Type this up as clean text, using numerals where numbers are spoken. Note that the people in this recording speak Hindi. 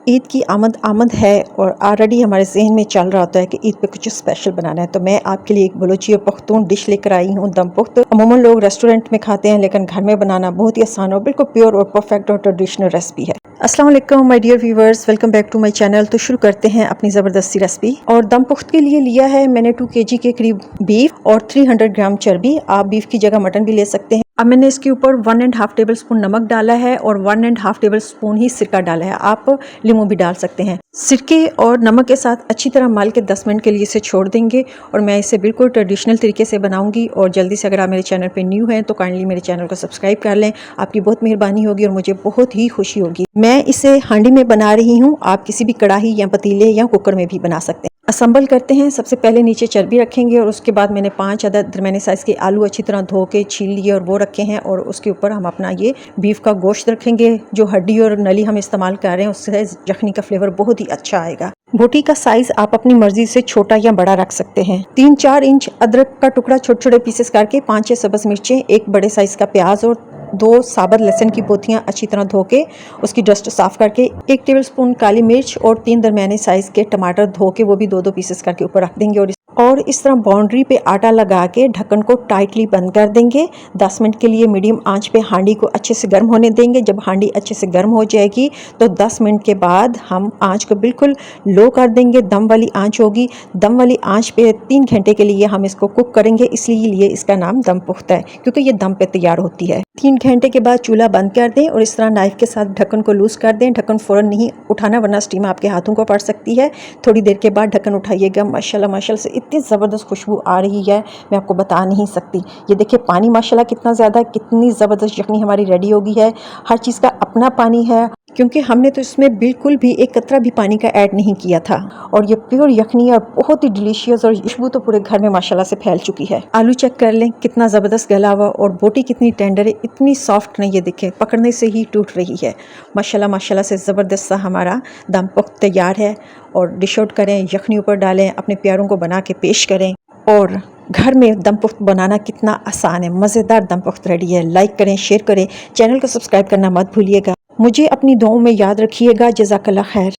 ईद की आमद आमद है और ऑलरेडी हमारे ज़हन में चल रहा होता है कि ईद पे कुछ स्पेशल बनाना है। तो मैं आपके लिए एक बलोची और पख्तून डिश लेकर आई हूँ, दम पुख्त। अमूमन लोग रेस्टोरेंट में खाते हैं, लेकिन घर में बनाना बहुत ही आसान और बिल्कुल प्योर और परफेक्ट और ट्रेडिशनल रेसिपी है। अस्सलाम वालेकुम my dear viewers, welcome back to my channel. तो शुरू करते हैं अपनी ज़बरदस्ती रेसिपी। और दम पुख्त के लिए लिया है मैंने 2 kg के करीब बीफ और 300 ग्राम चर्बी। आप बीफ की जगह मटन भी ले सकते हैं। अब मैंने इसके ऊपर 1.5 टेबल स्पून नमक डाला है और 1.5 टेबल स्पून ही सिरका डाला है। आप लीमू भी डाल सकते हैं। सिरके और नमक के साथ अच्छी तरह मल के 10 मिनट के लिए इसे छोड़ देंगे और मैं इसे बिल्कुल ट्रेडिशनल तरीके से बनाऊंगी। और जल्दी से अगर आप मेरे चैनल पे न्यू हैं तो काइंडली मेरे चैनल को सब्सक्राइब कर लें। आपकी बहुत मेहरबानी होगी और मुझे बहुत ही खुशी होगी। मैं इसे हांडी में बना रही हूँ, आप किसी भी कढ़ाई या पतीले या कुकर में भी बना सकते हैं। असम्बल करते हैं। सबसे पहले नीचे चर्बी रखेंगे और उसके बाद मैंने 5 अदद दरमियाने साइज़ के आलू अच्छी तरह धो के छील लिए और वो रखे हैं। और उसके ऊपर हम अपना ये बीफ का गोश्त रखेंगे। जो हड्डी और नली हम इस्तेमाल कर रहे हैं उससे यखनी का फ्लेवर बहुत ही अच्छा आएगा। बोटी का साइज आप अपनी मर्जी से छोटा या बड़ा रख सकते हैं। 3-4 इंच अदरक का टुकड़ा छोटे छोटे पीसेस करके, 5-6 सब्ज़ मिर्चें, एक बड़े साइज का प्याज और 2 साबुत लहसुन की पोथियाँ अच्छी तरह धो के उसकी डस्ट साफ करके, 1 टेबलस्पून काली मिर्च और 3 दरमियाने साइज के टमाटर धो के वो भी 2-2 पीसेस करके ऊपर रख देंगे। और इस तरह बाउंड्री पे आटा लगा के ढक्कन को टाइटली बंद कर देंगे। 10 मिनट के लिए मीडियम आंच पे हांडी को अच्छे से गर्म होने देंगे। जब हांडी अच्छे से गर्म हो जाएगी तो 10 मिनट के बाद हम आंच को बिल्कुल लो कर देंगे। दम वाली आंच होगी। दम वाली आंच पे 3 घंटे के लिए हम इसको कुक करेंगे, इसलिए इसका नाम दम पुख्ता है, क्योंकि ये दम पे तैयार होती है। 3 घंटे के बाद चूल्हा बंद कर दें और इस तरह नाइफ के साथ ढक्कन को लूज कर दें। ढक्कन फ़ौरन नहीं उठाना वरना स्टीम आपके हाथों को पड़ सकती है। थोड़ी देर के बाद ढक्कन उठाइएगा। माशाल्लाह से इतनी ज़बरदस्त खुशबू आ रही है, मैं आपको बता नहीं सकती। ये देखिए पानी माशाल्लाह कितना ज़्यादा, कितनी ज़बरदस्त यखनी हमारी रेडी हो गई है। हर चीज़ का अपना पानी है, क्योंकि हमने तो इसमें बिल्कुल भी एक कतरा भी पानी का ऐड नहीं किया था। और ये प्योर यखनी और बहुत ही डिलीशियस और खुशबू तो पूरे घर में माशाल्लाह से फैल चुकी है। आलू चेक कर लें कितना ज़बरदस्त गला हुआ और बोटी कितनी टेंडर है, इतनी सॉफ्ट नहीं, ये देखें पकड़ने से ही टूट रही है। माशाल्लाह से ज़बरदस्त सा हमारा दम पुख्त तैयार है। और डिश आउट करें, यखनी ऊपर डालें, अपने प्यारों को बना के पेश करें। और घर में दम पुख्त बनाना कितना आसान है। मज़ेदार दम पुख्त रेडी है। लाइक करें, शेयर करें, चैनल को सब्सक्राइब करना मत भूलिएगा। मुझे अपनी दुआओं में याद रखिएगा। जज़ाकल्लाह खैर।